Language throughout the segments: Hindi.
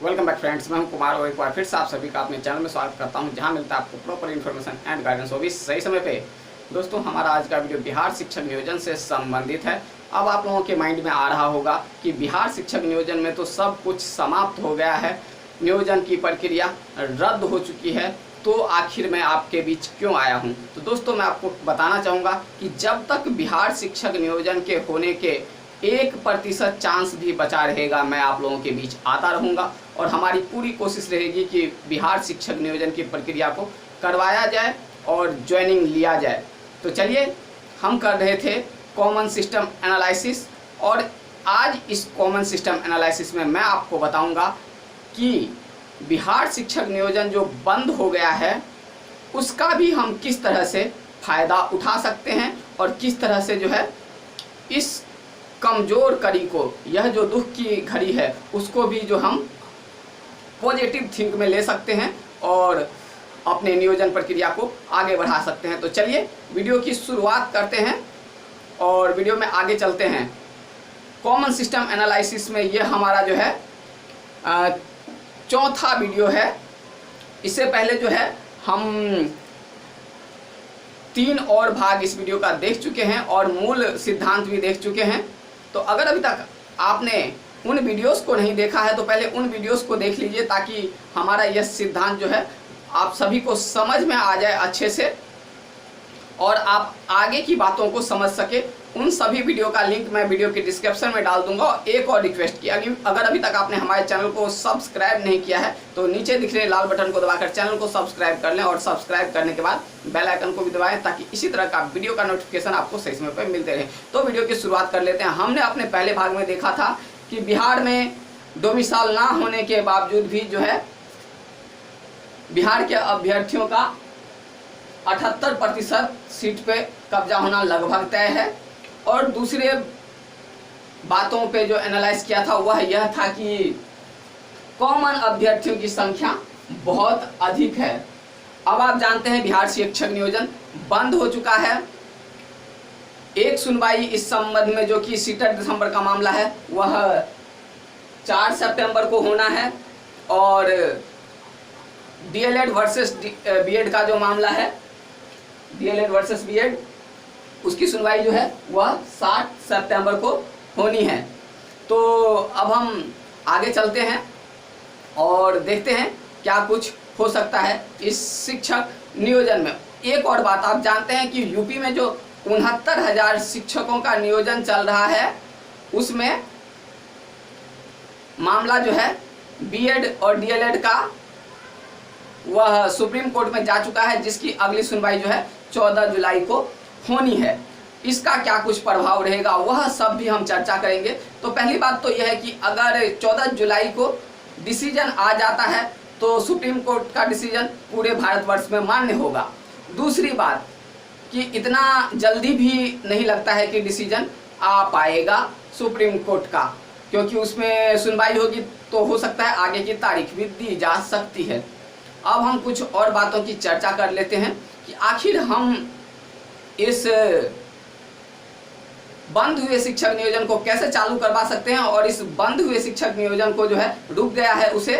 वेलकम बैक फ्रेंड्स, मैं हूं कुमार और एक बार फिर से आप सभी का अपने चैनल में स्वागत करता हूं, जहां मिलता है आपको प्रॉपर इन्फॉर्मेशन एंड गाइडेंस, वो भी सही समय पे। दोस्तों, हमारा आज का वीडियो बिहार शिक्षक नियोजन से संबंधित है। अब आप लोगों के माइंड में आ रहा होगा कि बिहार शिक्षक नियोजन में तो सब कुछ समाप्त हो गया है, नियोजन की प्रक्रिया रद्द हो चुकी है, तो आखिर मैं आपके बीच क्यों आया हूँ। तो दोस्तों, मैं आपको बताना चाहूँगा कि जब तक बिहार शिक्षक नियोजन के होने के 1% चांस भी बचा रहेगा, मैं आप लोगों के बीच आता रहूँगा और हमारी पूरी कोशिश रहेगी कि बिहार शिक्षक नियोजन की प्रक्रिया को करवाया जाए और ज्वाइनिंग लिया जाए। तो चलिए, हम कर रहे थे कॉमन सिस्टम एनालिसिस, और आज इस कॉमन सिस्टम एनालिसिस में मैं आपको बताऊंगा कि बिहार शिक्षक नियोजन जो बंद हो गया है उसका भी हम किस तरह से फ़ायदा उठा सकते हैं और किस तरह से जो है इस कमज़ोर कड़ी को, यह जो दुख की घड़ी है, उसको भी जो हम पॉजिटिव थिंक में ले सकते हैं और अपने नियोजन प्रक्रिया को आगे बढ़ा सकते हैं। तो चलिए वीडियो की शुरुआत करते हैं और वीडियो में आगे चलते हैं। कॉमन सिस्टम एनालिसिस में ये हमारा जो है चौथा वीडियो है। इससे पहले जो है हम 3 और भाग इस वीडियो का देख चुके हैं और मूल सिद्धांत भी देख चुके हैं। तो अगर अभी तक आपने उन वीडियोस को नहीं देखा है तो पहले उन वीडियोस को देख लीजिए, ताकि हमारा यह सिद्धांत जो है आप सभी को समझ में आ जाए अच्छे से और आप आगे की बातों को समझ सके। उन सभी वीडियो का लिंक मैं वीडियो के डिस्क्रिप्शन में डाल दूंगा। और एक और रिक्वेस्ट की, अगर अभी तक आपने हमारे चैनल को सब्सक्राइब नहीं किया है तो नीचे दिख रहे लाल बटन को दबाकर चैनल को सब्सक्राइब कर लें और सब्सक्राइब करने के बाद बेल आइकन को भी दबाएं, ताकि इसी तरह का वीडियो का नोटिफिकेशन आपको सही समय पर मिलते रहे। तो वीडियो की शुरुआत कर लेते हैं। हमने अपने पहले भाग में देखा था कि बिहार में डोमिसाइल ना होने के बावजूद भी जो है बिहार के अभ्यर्थियों का 78% सीट पे कब्जा होना लगभग तय है। और दूसरे बातों पे जो एनालाइज किया था वह यह था कि कॉमन अभ्यर्थियों की संख्या बहुत अधिक है। अब आप जानते हैं बिहार शिक्षक नियोजन बंद हो चुका है। एक सुनवाई इस संबंध में, जो कि सीटेट दिसंबर का मामला है, वह 4 सितंबर को होना है। और डीएलएड वर्सेस बीएड का जो मामला है, डीएलएड वर्सेस बीएड, उसकी सुनवाई जो है वह 7 सितंबर को होनी है। तो अब हम आगे चलते हैं और देखते हैं क्या कुछ हो सकता है इस शिक्षक नियोजन में। एक और बात, आप जानते हैं कि यूपी में जो 69,000 शिक्षकों का नियोजन चल रहा है, उसमें मामला जो है बीएड और डीएलएड का वह सुप्रीम कोर्ट में जा चुका है, जिसकी अगली सुनवाई जो है 14 जुलाई को होनी है। इसका क्या कुछ प्रभाव रहेगा वह सब भी हम चर्चा करेंगे। तो पहली बात तो यह है कि अगर 14 जुलाई को डिसीजन आ जाता है तो सुप्रीम कोर्ट का डिसीजन पूरे भारतवर्ष में मान्य होगा। दूसरी बात कि इतना जल्दी भी नहीं लगता है कि डिसीजन आ पाएगा सुप्रीम कोर्ट का, क्योंकि उसमें सुनवाई होगी तो हो सकता है आगे की तारीख भी दी जा सकती है। अब हम कुछ और बातों की चर्चा कर लेते हैं कि आखिर हम इस बंद हुए शिक्षक नियोजन को कैसे चालू करवा सकते हैं और इस बंद हुए शिक्षक नियोजन को जो है रुक गया है उसे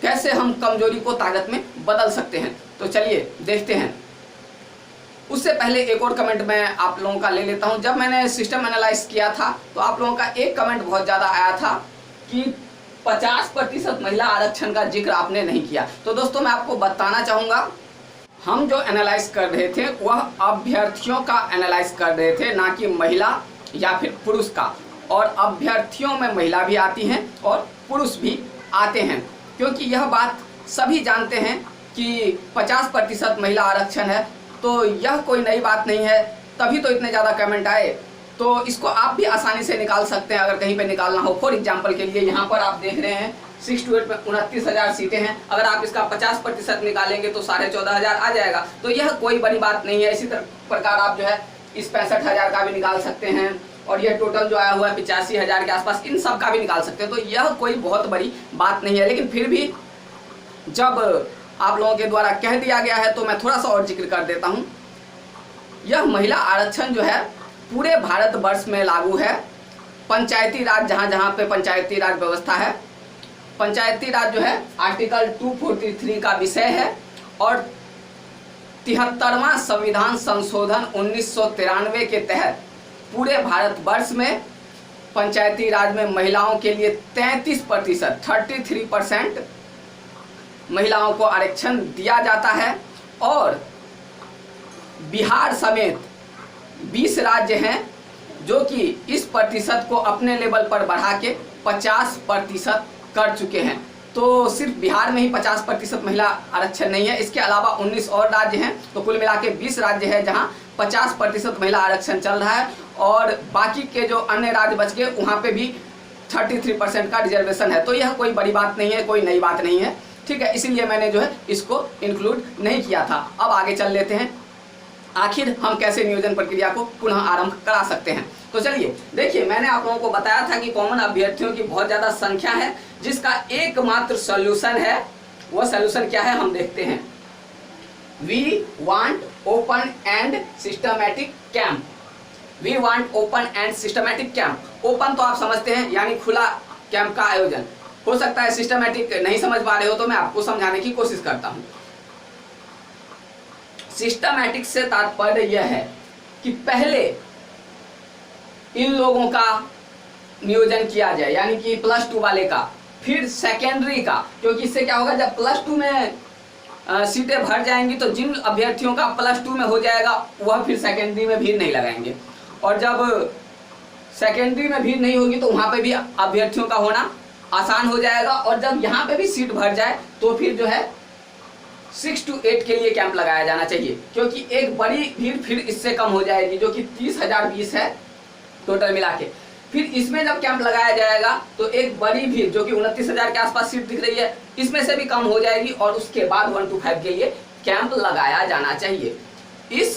कैसे हम कमजोरी को ताकत में बदल सकते हैं। तो चलिए देखते हैं। उससे पहले एक और कमेंट मैं आप लोगों का ले लेता हूं। जब मैंने सिस्टम एनालाइज किया था तो आप लोगों का एक कमेंट बहुत ज़्यादा आया था कि 50% महिला आरक्षण का जिक्र आपने नहीं किया। तो दोस्तों, मैं आपको बताना चाहूँगा, हम जो एनालाइज कर रहे थे वह अभ्यर्थियों का एनालाइज कर रहे थे, ना कि महिला या फिर पुरुष का। और अभ्यर्थियों में महिला भी आती हैं और पुरुष भी आते हैं, क्योंकि यह बात सभी जानते हैं कि 50% महिला आरक्षण है। तो यह कोई नई बात नहीं है, तभी तो इतने ज़्यादा कमेंट आए। तो इसको आप भी आसानी से निकाल सकते हैं अगर कहीं पे निकालना हो। फॉर एग्जांपल के लिए यहाँ पर आप देख रहे हैं 6 to 8 में 29,000 सीटें हैं। अगर आप इसका 50% निकालेंगे तो 14,500 आ जाएगा। तो यह कोई बड़ी बात नहीं है। इसी प्रकार आप जो है इस 65,000 का भी निकाल सकते हैं और यह टोटल जो आया हुआ है 85,000 के आसपास, इन सब का भी निकाल सकते हैं। तो यह कोई बहुत बड़ी बात नहीं है। लेकिन फिर भी जब आप लोगों के द्वारा कह दिया गया है तो मैं थोड़ा सा और जिक्र कर देता हूँ। यह महिला आरक्षण जो है पूरे भारतवर्ष में लागू है। पंचायती राज जहाँ जहाँ पे पंचायती राज व्यवस्था है पंचायती राज जो है आर्टिकल 243 का विषय है और 73वां संविधान संशोधन 1993 के तहत पूरे भारतवर्ष में पंचायती राज में महिलाओं के लिए 33% 33% महिलाओं को आरक्षण दिया जाता है और बिहार समेत 20 राज्य हैं जो कि इस प्रतिशत को अपने लेवल पर बढ़ा के 50% कर चुके हैं। तो सिर्फ बिहार में ही 50% महिला आरक्षण नहीं है, इसके अलावा 19 और राज्य हैं, तो कुल मिला के 20 राज्य है जहां 50% महिला आरक्षण चल रहा है और बाकी के जो अन्य राज्य बच गए वहां पे भी 33% का रिजर्वेशन है। तो यह कोई बड़ी बात नहीं है, कोई नई बात नहीं है, ठीक है, इसीलिए मैंने जो है इसको इंक्लूड नहीं किया था। अब आगे चल लेते हैं, आखिर हम कैसे नियोजन प्रक्रिया को पुनः आरंभ करा सकते हैं। तो चलिए देखिए, मैंने आप लोगों को बताया था कि कॉमन अभ्यर्थियों की बहुत ज़्यादा संख्या है जिसका एकमात्र सॉल्यूशन है। वह सॉल्यूशन क्या है हम देखते हैं। We want open and systematic camp. We want open and systematic camp. Open तो आप समझते हैं यानी खुला कैंप का आयोजन हो सकता है, सिस्टमैटिक नहीं समझ पा रहे हो तो मैं आपको समझाने की कोशिश करता हूं। सिस्टमैटिक से तात्पर्य यह है कि पहले इन लोगों का नियोजन किया जाए, यानी कि +2 वाले का, फिर सेकेंडरी का, क्योंकि इससे क्या होगा जब +2 में सीटें भर जाएंगी तो जिन अभ्यर्थियों का +2 में हो जाएगा वह फिर सेकेंडरी में भीड़ नहीं लगाएंगे, और जब सेकेंडरी में भीड़ नहीं होगी तो वहाँ पे भी अभ्यर्थियों का होना आसान हो जाएगा, और जब यहाँ पे भी सीट भर जाए तो फिर जो है 6 to 8 के लिए कैंप लगाया जाना चाहिए, क्योंकि एक बड़ी भीड़ फिर इससे कम हो जाएगी जो कि 30,020 है टोटल मिला के। फिर इसमें जब कैंप लगाया जाएगा तो एक बड़ी भीड़ जो कि 29,000 के आसपास सीट दिख रही है इसमें से भी कम हो जाएगी, और उसके बाद 1 to 5 के लिए कैंप लगाया जाना चाहिए। इस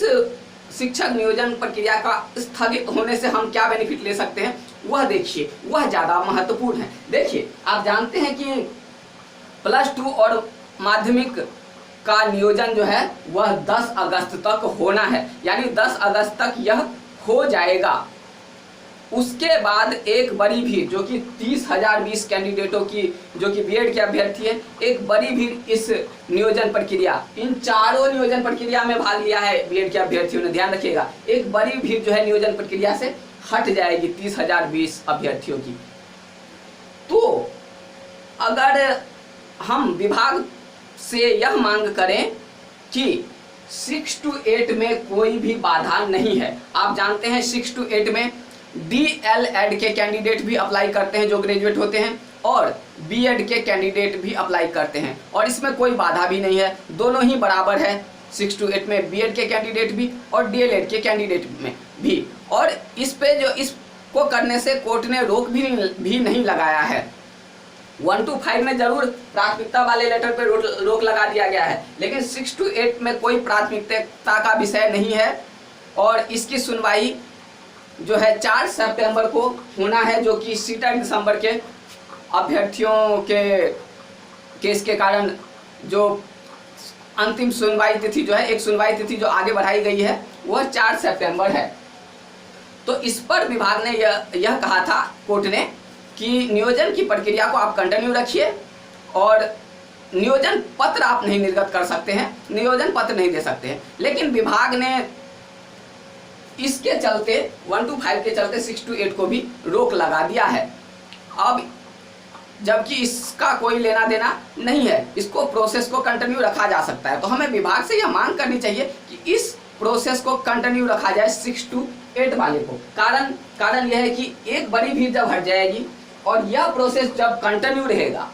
शिक्षक नियोजन प्रक्रिया का स्थगित होने से हम क्या बेनिफिट ले सकते हैं वह देखिए, वह ज़्यादा महत्वपूर्ण है। देखिए, आप जानते हैं कि +2 और माध्यमिक का नियोजन जो है वह 10 अगस्त तक होना है, यानी 10 अगस्त तक यह हो जाएगा। उसके बाद एक बड़ी भीड़ जो कि 30,020 कैंडिडेटों की, जो कि बीएड के अभ्यर्थी हैं, एक बड़ी भीड़ इस नियोजन प्रक्रिया, इन चारों नियोजन प्रक्रिया में भाग लिया है बीएड के अभ्यर्थियों ने, ध्यान रखिएगा, एक बड़ी भीड़ जो है नियोजन प्रक्रिया से हट जाएगी 30,020 अभ्यर्थियों की। तो अगर हम विभाग से यह मांग करें कि 6 to 8 में कोई भी बाधा नहीं है, आप जानते हैं 6 to 8 में DL.Ed के कैंडिडेट भी अप्लाई करते हैं जो ग्रेजुएट होते हैं, और B.Ed के कैंडिडेट भी अप्लाई करते हैं, और इसमें कोई बाधा भी नहीं है, दोनों ही बराबर है। 6 to 8 में B.Ed के कैंडिडेट भी और DL.Ed के कैंडिडेट में भी, और इस पे जो इसको करने से कोर्ट ने रोक भी नहीं लगाया है। 1 to 5 में जरूर प्राथमिकता वाले लेटर पे रोक लगा दिया गया है, लेकिन 6 to 8 में कोई प्राथमिकता का विषय नहीं है, और इसकी सुनवाई जो है 4 सितंबर को होना है, जो कि 7 दिसंबर के अभ्यर्थियों के केस के कारण जो अंतिम सुनवाई तिथि जो है, एक सुनवाई तिथि जो आगे बढ़ाई गई है वह 4 सितंबर है। तो इस पर विभाग ने यह कहा था, कोर्ट ने, कि नियोजन की प्रक्रिया को आप कंटिन्यू रखिए, और नियोजन पत्र आप नहीं निर्गत कर सकते हैं, नियोजन पत्र नहीं दे सकते हैं, लेकिन विभाग ने इसके चलते 1 to 5 के चलते 6 to 8 को भी रोक लगा दिया है। अब जबकि इसका कोई लेना देना नहीं है, इसको प्रोसेस को कंटिन्यू रखा जा सकता है, तो हमें विभाग से यह मांग करनी चाहिए कि इस प्रोसेस को कंटिन्यू रखा जाए 6 to 8 वाले को। कारण यह है कि एक बड़ी भीड़ जब हट जाएगी और यह प्रोसेस जब कंटिन्यू रहेगा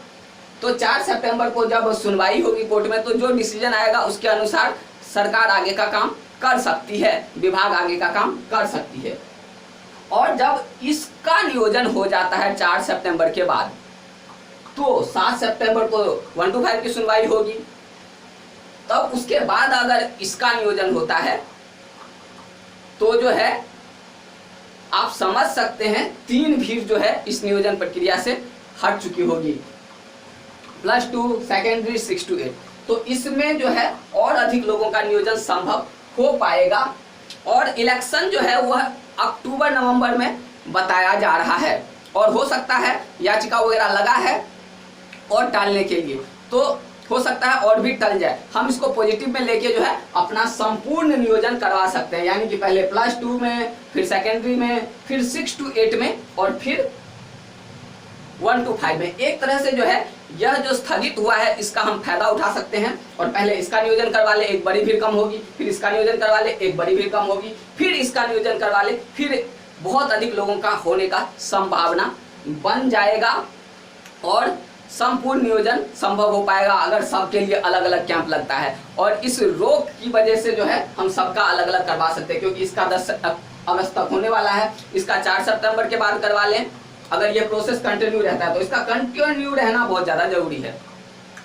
तो 4 सितंबर को जब सुनवाई होगी कोर्ट में, तो जो डिसीजन आएगा उसके अनुसार सरकार आगे का काम कर सकती है, विभाग आगे का काम कर सकती है। और जब इसका नियोजन हो जाता है 4 सितंबर के बाद, तो 7 सितंबर को 1 to 5 की सुनवाई होगी, तब उसके बाद अगर इसका नियोजन होता है तो जो है आप समझ सकते हैं 3 भीड़ जो है इस नियोजन प्रक्रिया से हट चुकी होगी, +2 सेकेंडरी 6 to 8। तो इसमें जो है और अधिक लोगों का नियोजन संभव हो पाएगा, और इलेक्शन जो है वह अक्टूबर-नवंबर में बताया जा रहा है, और हो सकता है याचिका वगैरह लगा है और टालने के लिए। तो हो सकता है और भी टल जाए, हम इसको पॉजिटिव में लेके जो है अपना संपूर्ण नियोजन करवा सकते हैं, यानी कि पहले +2 में, फिर सेकेंडरी में, फिर 6 to 8 में, और फिर 1 to 5 में। एक तरह से जो है यह जो स्थगित हुआ है इसका हम फायदा उठा सकते हैं, और पहले इसका नियोजन करवा ले, एक बड़ी भीड़ कम होगी, फिर इसका नियोजन करवा ले, एक बड़ी भीड़ कम होगी, फिर इसका नियोजन करवा ले, फिर बहुत अधिक लोगों का होने का संभावना बन जाएगा, और संपूर्ण नियोजन संभव हो पाएगा अगर सबके लिए अलग अलग कैंप लगता है। और इस रोक की वजह से जो है हम सबका अलग अलग करवा सकते हैं, क्योंकि इसका 10 अगस्त तक होने वाला है, इसका 4 सितंबर के बाद करवा लें। अगर ये प्रोसेस कंटिन्यू रहता है तो इसका कंटिन्यू रहना बहुत ज़्यादा जरूरी है।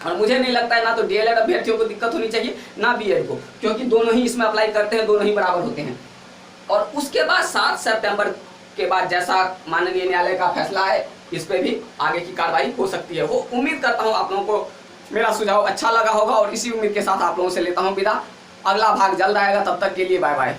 और मुझे नहीं लगता है ना तो डीएलएड अभ्यर्थियों को दिक्कत होनी चाहिए, ना बीएड को, क्योंकि दोनों ही इसमें अप्लाई करते हैं, दोनों ही बराबर होते हैं। और उसके बाद 7 सितंबर के बाद जैसा माननीय न्यायालय का फैसला है, इस पे भी आगे की कार्रवाई हो सकती है। वो उम्मीद करता हूँ आप लोगों को मेरा सुझाव अच्छा लगा होगा, और इसी उम्मीद के साथ आप लोगों से लेता हूँ विदा। अगला भाग जल्द आएगा, तब तक के लिए बाय बाय।